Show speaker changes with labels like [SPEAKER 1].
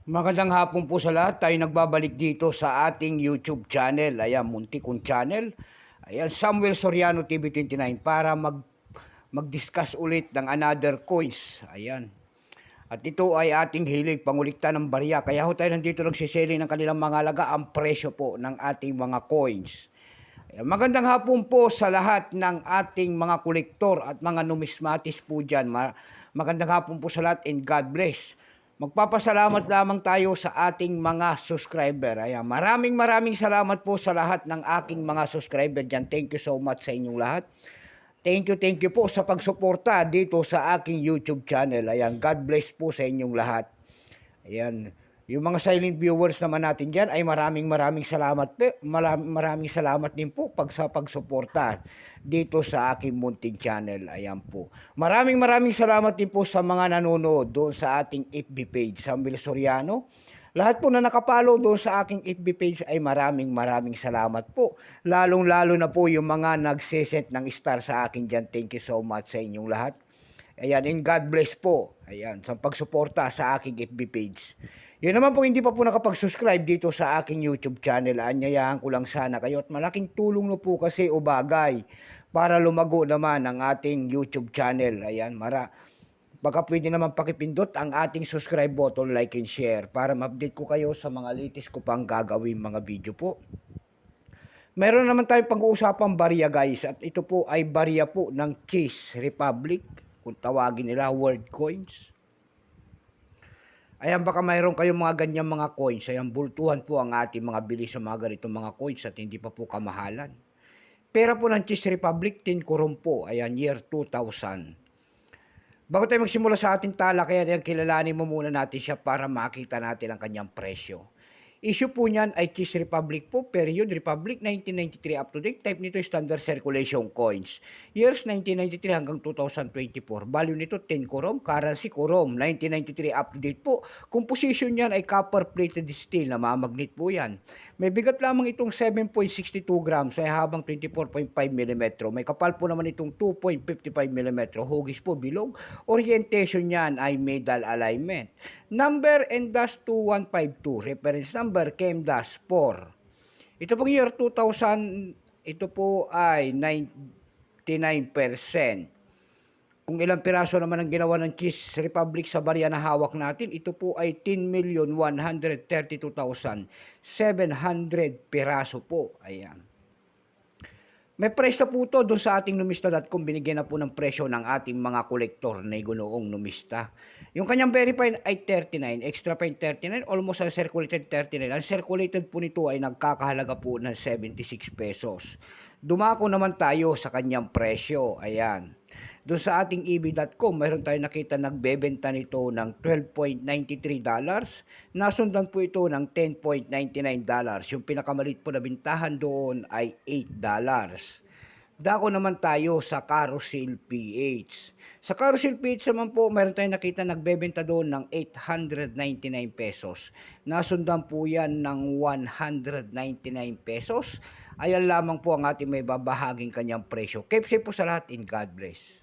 [SPEAKER 1] Magandang hapon po sa lahat. Tayo nagbabalik dito sa ating YouTube channel. Ayan, muntik kong channel. Ayan, Samuel Soriano TV 29 para mag-discuss ulit ng another coins. Ayan. At ito ay ating hilig, pangulikta ng barya. Kaya ho tayo nandito lang siseli ng kanilang mga alaga ang presyo po ng ating mga coins. Ayan, magandang hapon po sa lahat ng ating mga kolektor at mga numismatis po dyan. Magandang hapon po sa lahat and God bless. Magpapasalamat lamang tayo sa ating mga subscriber. Ayan, maraming salamat po sa lahat ng aking mga subscriber dyan. Thank you so much sa inyong lahat. Thank you po sa pagsuporta dito sa aking YouTube channel. Ayan, God bless po sa inyong lahat. Ayan, yung mga silent viewers naman natin dyan ay maraming salamat po. Maraming salamat din po sa pagsuporta dito sa aking munting channel. Ayan po. Maraming salamat din po sa mga nanonood doon sa ating FB page, Samuel Soriano. Lahat po na nakapalo doon sa aking FB page ay maraming salamat po. Lalong-lalo na po yung mga nagse-send ng star sa akin dyan. Thank you so much sa inyong lahat. Ayan, and God bless po. Ayan, sa pagsuporta sa aking FB page. Yun naman po, hindi pa po nakapag-subscribe dito sa aking YouTube channel. Anyayahan ko lang sana kayo at malaking tulong na po kasi o bagay para lumago naman ang ating YouTube channel. Ayan, baka pwede naman pakipindot ang ating subscribe button, like and share para ma-update ko kayo sa mga latest ko pang gagawin mga video po. Meron naman tayong pag-uusapang barya guys at ito po ay barya po ng Cheese Republic kung tawagin nila world coins. Ayan, baka mayroon kayong mga ganyang mga coins. Ayan, bultuhan po ang ating mga bili sa mga ganitong mga coins at hindi pa po kamahalan. Pera po ng Cheese Republic, 10 koron po. Ayan, year 2000. Bago tayo magsimula sa ating tala, kaya kilalanin mo muna natin siya para makita natin ang kanyang presyo. Issue po niyan ay Cheese Republic po, period, Republic 1993 up to date. Type nito standard circulation coins. Years 1993 hanggang 2024. Value nito 10 korom, currency korom, 1993 up to date po. Composition niyan ay copper plated steel, na mamagnet po yan. May bigat lamang itong 7.62 grams ay habang 24.5 mm. May kapal po naman itong 2.55 mm. Hugis po bilog. Orientation niyan ay medal alignment. Number N-2152. Reference number KM-4. Ito pong year 2000, ito po ay 99%. Kung ilang piraso naman ang ginawa ng Cheese Republic sa barya na hawak natin, ito po ay 10,132,700 piraso po. Ayan. May presyo po to doon sa ating numista.com. Binigyan na po ng presyo ng ating mga kolektor na ginoong numista. Yung kanyang verified ay 39, extra pa 39, almost uncirculated 39. Ang circulated po nito ay nagkakahalaga po ng 76 pesos. Dumako naman tayo sa kanyang presyo. Ayan. Doon sa ating eb.com, mayroon tayo nakita nagbebenta nito ng $12.93. Nasundan po ito ng $10.99. Yung pinakamalit po na bintahan doon ay $8. Dako naman tayo sa Carousel PH. Sa Carousel PH naman po, mayroon tayong nakita nagbebenta doon ng 899 pesos. Nasundan po yan ng 199 pesos. Ayan lamang po ang ating may babahaging kanyang presyo. Keep safe po sa lahat and God bless.